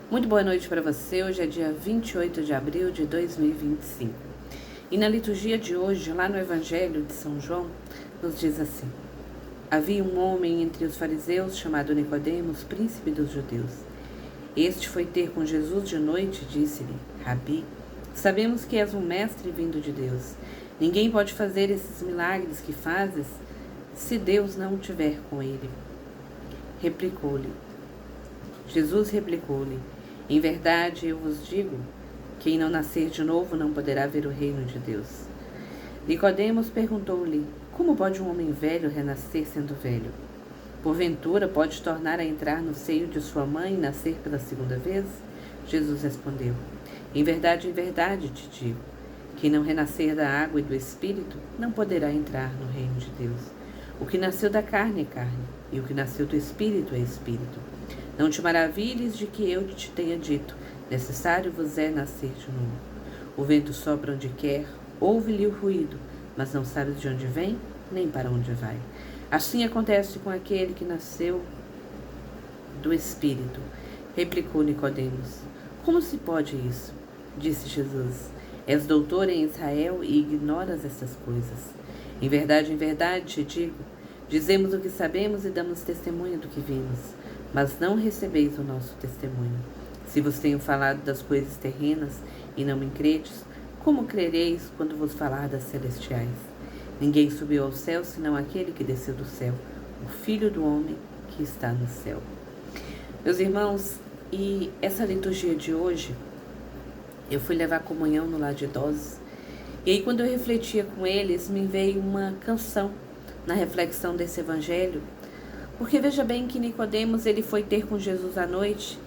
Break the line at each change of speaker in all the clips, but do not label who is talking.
Muito boa noite para você. Hoje é dia 28 de abril de 2025. E na liturgia de hoje, lá no Evangelho de São João, nos diz assim: Havia um homem entre os fariseus chamado Nicodemos, príncipe dos judeus. Este foi ter com Jesus de noite e disse-lhe: Rabi, sabemos que és um mestre vindo de Deus. Ninguém pode fazer esses milagres que fazes se Deus não tiver com ele. Jesus replicou-lhe: Em verdade eu vos digo, quem não nascer de novo não poderá ver o reino de Deus. Nicodemos perguntou-lhe: Como pode um homem velho renascer sendo velho? Porventura pode tornar a entrar no seio de sua mãe e nascer pela segunda vez? Jesus respondeu: em verdade te digo, quem não renascer da água e do Espírito não poderá entrar no reino de Deus. O que nasceu da carne é carne, e o que nasceu do Espírito é Espírito. Não te maravilhes de que eu te tenha dito, necessário vos é nascer de novo. O vento sopra onde quer, ouve-lhe o ruído, mas não sabes de onde vem, nem para onde vai. Assim acontece com aquele que nasceu do Espírito. Replicou Nicodemos: Como se pode isso? Disse Jesus: És doutor em Israel e ignoras estas coisas. Em verdade te digo, dizemos o que sabemos e damos testemunho do que vimos, mas não recebeis o nosso testemunho. Se vos tenho falado das coisas terrenas e não me credes, como crereis quando vos falar das celestiais? Ninguém subiu ao céu senão aquele que desceu do céu, o Filho do homem que está no céu. Meus irmãos, e essa liturgia de hoje, eu fui levar comunhão no lar de idosos, e aí quando eu refletia com eles, me veio uma canção na reflexão desse evangelho, porque veja bem que Nicodemos, ele foi ter com Jesus à noite,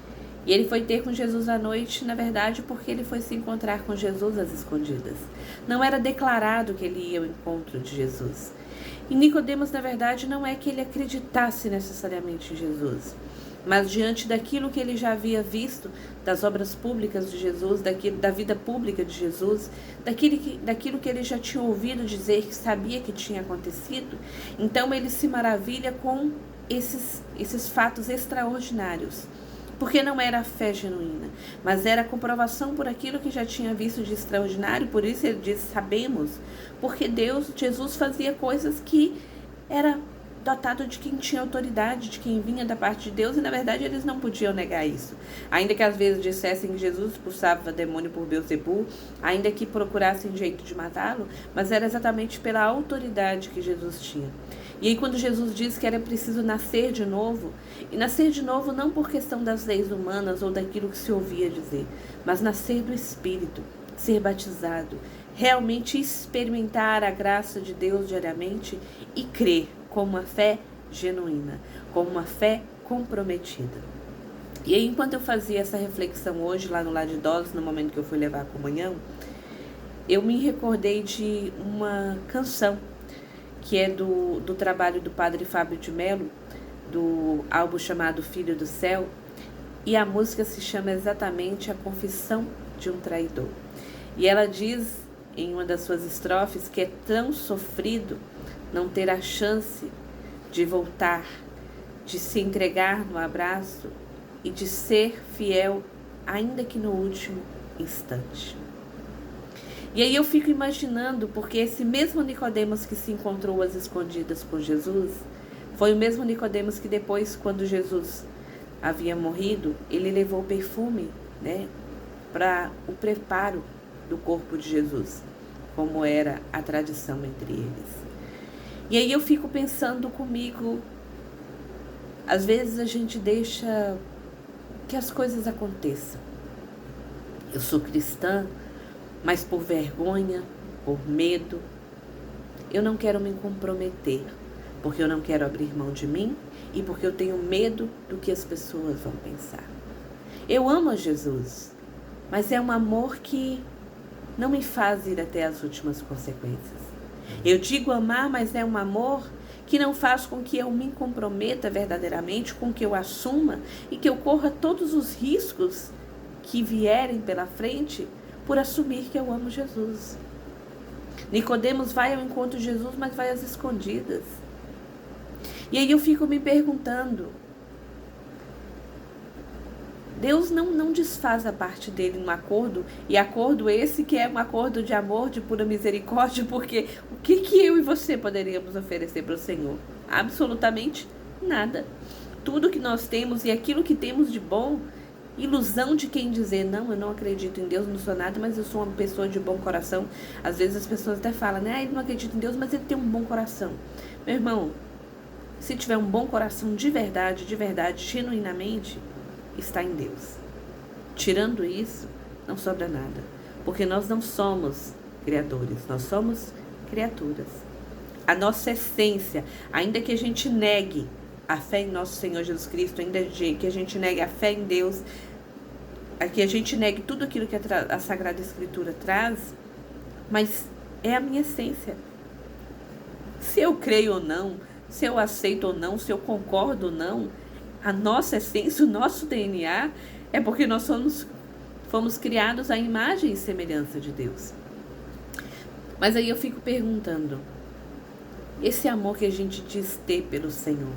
e ele foi ter com Jesus à noite, na verdade, porque ele foi se encontrar com Jesus às escondidas. Não era declarado que ele ia ao encontro de Jesus. E Nicodemos, na verdade, não é que ele acreditasse necessariamente em Jesus, mas diante daquilo que ele já havia visto, das obras públicas de Jesus, da vida pública de Jesus, daquilo que ele já tinha ouvido dizer, que sabia que tinha acontecido, então ele se maravilha com esses fatos extraordinários. Porque não era a fé genuína, mas era a comprovação por aquilo que já tinha visto de extraordinário. Por isso ele diz: sabemos, porque Jesus fazia coisas que era dotado de quem tinha autoridade, de quem vinha da parte de Deus, e na verdade eles não podiam negar isso. Ainda que às vezes dissessem que Jesus expulsava demônio por Beelzebul, ainda que procurassem jeito de matá-lo, mas era exatamente pela autoridade que Jesus tinha. E aí quando Jesus diz que era preciso nascer de novo, e nascer de novo não por questão das leis humanas ou daquilo que se ouvia dizer, mas nascer do Espírito, ser batizado, realmente experimentar a graça de Deus diariamente e crer com uma fé genuína, com uma fé comprometida. E aí enquanto eu fazia essa reflexão hoje lá no lar de idosos, no momento que eu fui levar a comunhão, eu me recordei de uma canção que é do trabalho do padre Fábio de Mello, do álbum chamado Filho do Céu, e a música se chama exatamente A Confissão de um Traidor. E ela diz em uma das suas estrofes que é tão sofrido não ter a chance de voltar, de se entregar no abraço e de ser fiel, ainda que no último instante. E aí eu fico imaginando, porque esse mesmo Nicodemos que se encontrou às escondidas com Jesus, foi o mesmo Nicodemos que depois, quando Jesus havia morrido, ele levou perfume, para o preparo do corpo de Jesus, como era a tradição entre eles. E aí eu fico pensando comigo, às vezes a gente deixa que as coisas aconteçam. Eu sou cristã, mas por vergonha, por medo, eu não quero me comprometer, porque eu não quero abrir mão de mim e porque eu tenho medo do que as pessoas vão pensar. Eu amo a Jesus, mas é um amor que não me faz ir até as últimas consequências. Eu digo amar, mas é um amor que não faz com que eu me comprometa verdadeiramente, com que eu assuma e que eu corra todos os riscos que vierem pela frente por assumir que eu amo Jesus. Nicodemos vai ao encontro de Jesus, mas vai às escondidas. E aí eu fico me perguntando, Deus não desfaz a parte dele num acordo, e acordo esse que é um acordo de amor, de pura misericórdia, porque o que eu e você poderíamos oferecer para o Senhor? Absolutamente nada. Tudo que nós temos e aquilo que temos de bom, ilusão de quem dizer, não, eu não acredito em Deus, não sou nada, mas eu sou uma pessoa de bom coração. Às vezes as pessoas até falam, né, ele não acredita em Deus, mas ele tem um bom coração. Meu irmão, se tiver um bom coração de verdade, genuinamente, está em Deus. Tirando isso, não sobra nada. Porque nós não somos criadores, nós somos criaturas. A nossa essência, ainda que a gente negue a fé em nosso Senhor Jesus Cristo, ainda que a gente negue a fé em Deus, que a gente negue tudo aquilo que a Sagrada Escritura traz, mas é a minha essência. Se eu creio ou não, se eu aceito ou não, se eu concordo ou não, a nossa essência, o nosso DNA, é porque nós fomos criados à imagem e semelhança de Deus. Mas aí eu fico perguntando, esse amor que a gente diz ter pelo Senhor,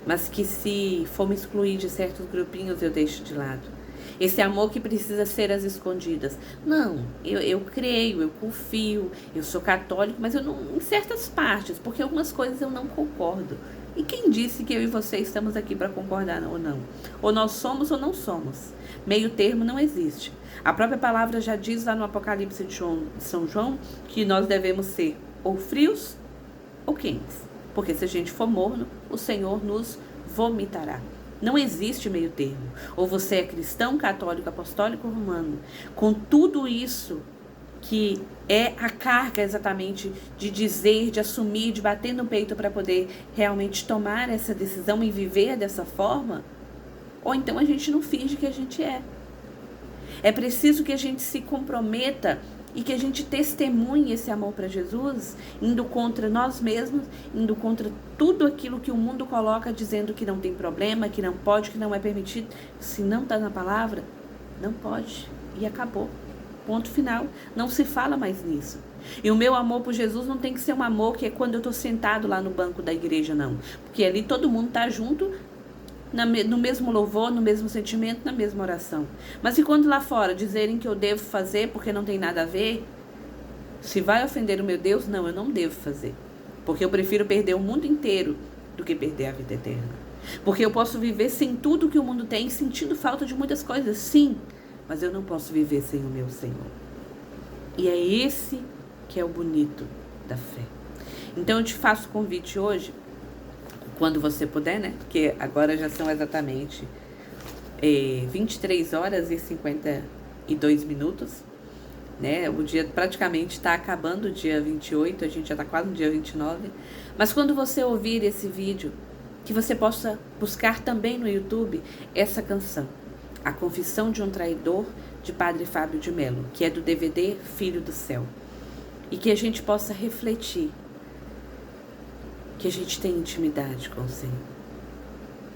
mas que se for me excluir de certos grupinhos eu deixo de lado. Esse amor que precisa ser às escondidas. Não, eu creio, eu confio, eu sou católico, mas eu não, em certas partes, porque algumas coisas eu não concordo. E quem disse que eu e você estamos aqui para concordar ou não? Ou nós somos ou não somos. Meio termo não existe. A própria palavra já diz lá no Apocalipse de São João que nós devemos ser ou frios ou quentes. Porque se a gente for morno, o Senhor nos vomitará. Não existe meio termo. Ou você é cristão, católico, apostólico, romano. Com tudo isso que é a carga exatamente de dizer, de assumir, de bater no peito para poder realmente tomar essa decisão e viver dessa forma, ou então a gente não finge que a gente é. É preciso que a gente se comprometa e que a gente testemunhe esse amor para Jesus, indo contra nós mesmos, indo contra tudo aquilo que o mundo coloca, dizendo que não tem problema, que não pode, que não é permitido. Se não está na palavra, não pode. E acabou. Ponto final. Não se fala mais nisso. E o meu amor por Jesus não tem que ser um amor que é quando eu estou sentado lá no banco da igreja, não. Porque ali todo mundo está junto, no mesmo louvor, no mesmo sentimento, na mesma oração. Mas e quando lá fora dizerem que eu devo fazer porque não tem nada a ver, se vai ofender o meu Deus, não, eu não devo fazer. Porque eu prefiro perder o mundo inteiro do que perder a vida eterna. Porque eu posso viver sem tudo que o mundo tem, sentindo falta de muitas coisas, sim, mas eu não posso viver sem o meu Senhor. E é esse que é o bonito da fé. Então eu te faço o convite hoje, quando você puder, né? Porque agora já são exatamente 23 horas e 52 minutos, né? O dia praticamente está acabando, o dia 28, a gente já está quase no dia 29. Mas quando você ouvir esse vídeo, que você possa buscar também no YouTube essa canção, A Confissão de um Traidor, de Padre Fábio de Mello, que é do DVD Filho do Céu. E que a gente possa refletir que a gente tem intimidade com o Senhor.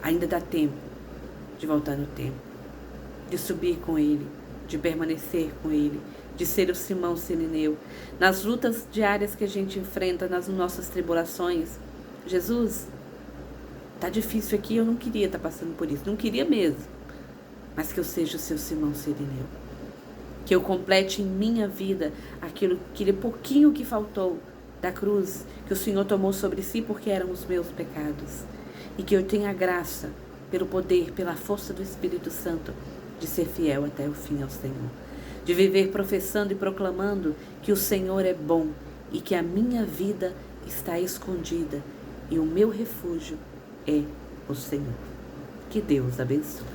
Ainda dá tempo de voltar no tempo, de subir com Ele, de permanecer com Ele, de ser o Simão Sirineu. Nas lutas diárias que a gente enfrenta, nas nossas tribulações, Jesus, tá difícil aqui, eu não queria estar passando por isso, não queria mesmo, mas que eu seja o seu Simão Sirineu. Que eu complete em minha vida aquele pouquinho que faltou da cruz que o Senhor tomou sobre si porque eram os meus pecados. E que eu tenha graça, pelo poder, pela força do Espírito Santo, de ser fiel até o fim ao Senhor. De viver professando e proclamando que o Senhor é bom e que a minha vida está escondida e o meu refúgio é o Senhor. Que Deus abençoe.